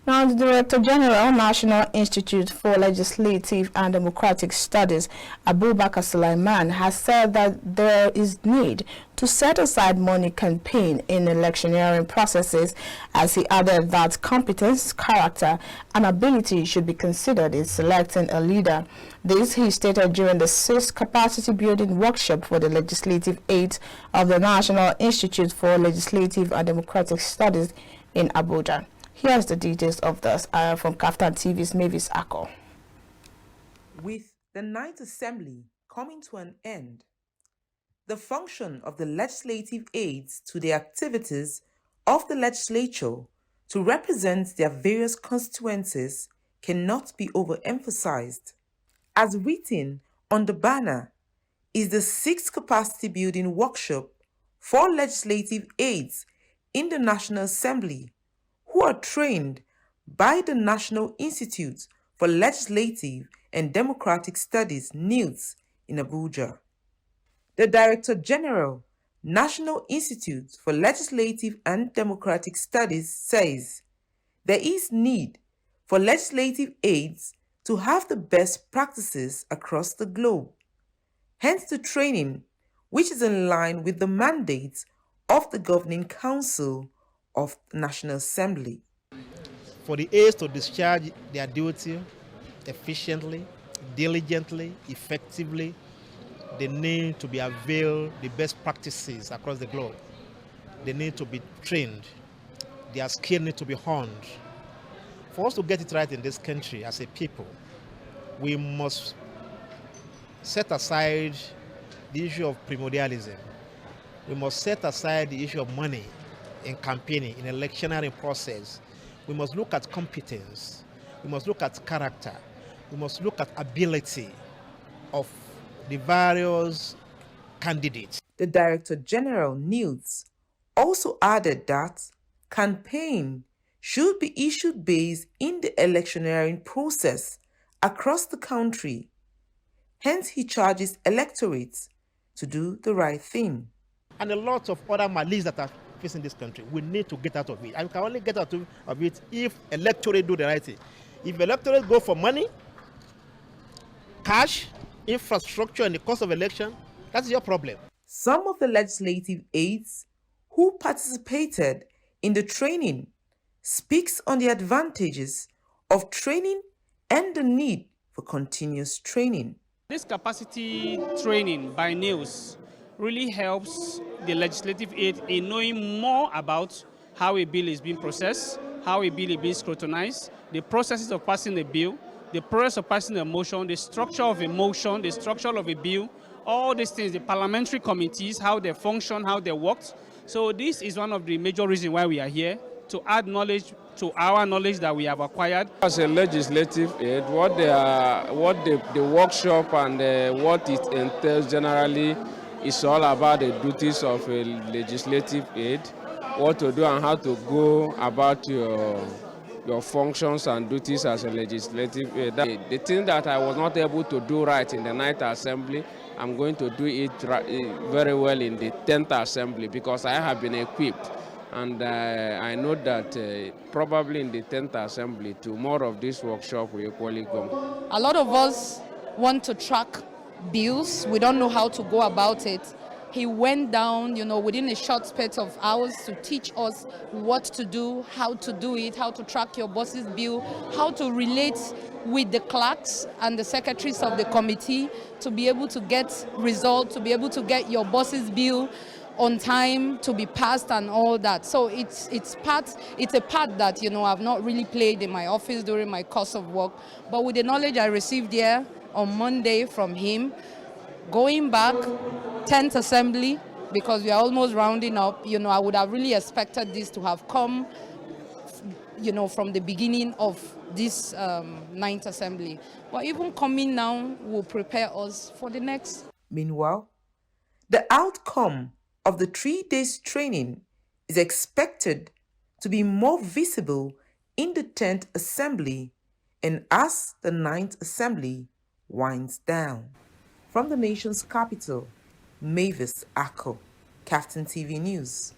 Now, the Director General, National Institute for Legislative and Democratic Studies, Abubakar Sulaiman, has said that there is need to set aside money campaign in electioneering processes, as he added that competence, character, and ability should be considered in selecting a leader. This he stated during the 6th Capacity Building Workshop for the Legislative Aides of the National Institute for Legislative and Democratic Studies in Abuja. Here's the details of this from KAFTAN TV's Mavis Ako. With the 9th Assembly coming to an end, the function of the legislative aides to the activities of the legislature to represent their various constituencies cannot be overemphasized. As written on the banner is the 6th Capacity Building Workshop for Legislative Aides in the National Assembly, who are trained by the National Institute for Legislative and Democratic Studies, Nilds, in Abuja. The Director General, National Institute for Legislative and Democratic Studies, says there is need for legislative aides to have the best practices across the globe. Hence the training, which is in line with the mandates of the Governing Council of the National Assembly. For the aides to discharge their duty efficiently, diligently, effectively, they need to be availed the best practices across the globe. They need to be trained. Their skill need to be honed. For us to get it right in this country as a people, we must set aside the issue of primordialism. We must set aside the issue of money in campaigning, in electioneering process. We must look at competence. We must look at character. We must look at ability of the various candidates. The Director General, Nilds, also added that campaign should be issued based in the electioneering process across the country. Hence, he charges electorates to do the right thing. And a lot of other malice that are facing this country, we need to get out of it. And we can only get out of it if electorate do the right thing. If electorate go for money, cash, infrastructure, and the cost of election, that's your problem. Some of the legislative aides who participated in the training speaks on the advantages of training and the need for continuous training. This capacity training by Nilds really helps the legislative aide in knowing more about how a bill is being processed, how a bill is being scrutinized, the processes of passing a bill, the process of passing a motion, the structure of a motion, the structure of a bill, all these things, the parliamentary committees, how they function, how they work. So this is one of the major reasons why we are here, to add knowledge to our knowledge that we have acquired. As a legislative aide, what the workshop and what it entails generally is all about the duties of a legislative aide, what to do and how to go about your functions and duties as a legislative aide. The thing that I was not able to do right in the 9th Assembly, I'm going to do it very well in the 10th Assembly because I have been equipped. And I know that probably in the 10th Assembly, to more of this workshop will equally go. A lot of us want to track bills. We don't know how to go about it. He went down, within a short space of hours to teach us what to do, how to do it, how to track your boss's bill, how to relate with the clerks and the secretaries of the committee to be able to get results, to be able to get your boss's bill on time to be passed and all that. So it's a part that I've not really played in my office during my course of work. But with the knowledge I received here on Monday from him, going back 10th Assembly, because we are almost rounding up, I would have really expected this to have come, from the beginning of this 9th Assembly. But even coming now will prepare us for the next. Meanwhile, the outcome of the 3 days training is expected to be more visible in the 10th Assembly and as the 9th Assembly winds down. From the nation's capital, Mavis Ako, KAFTAN TV News.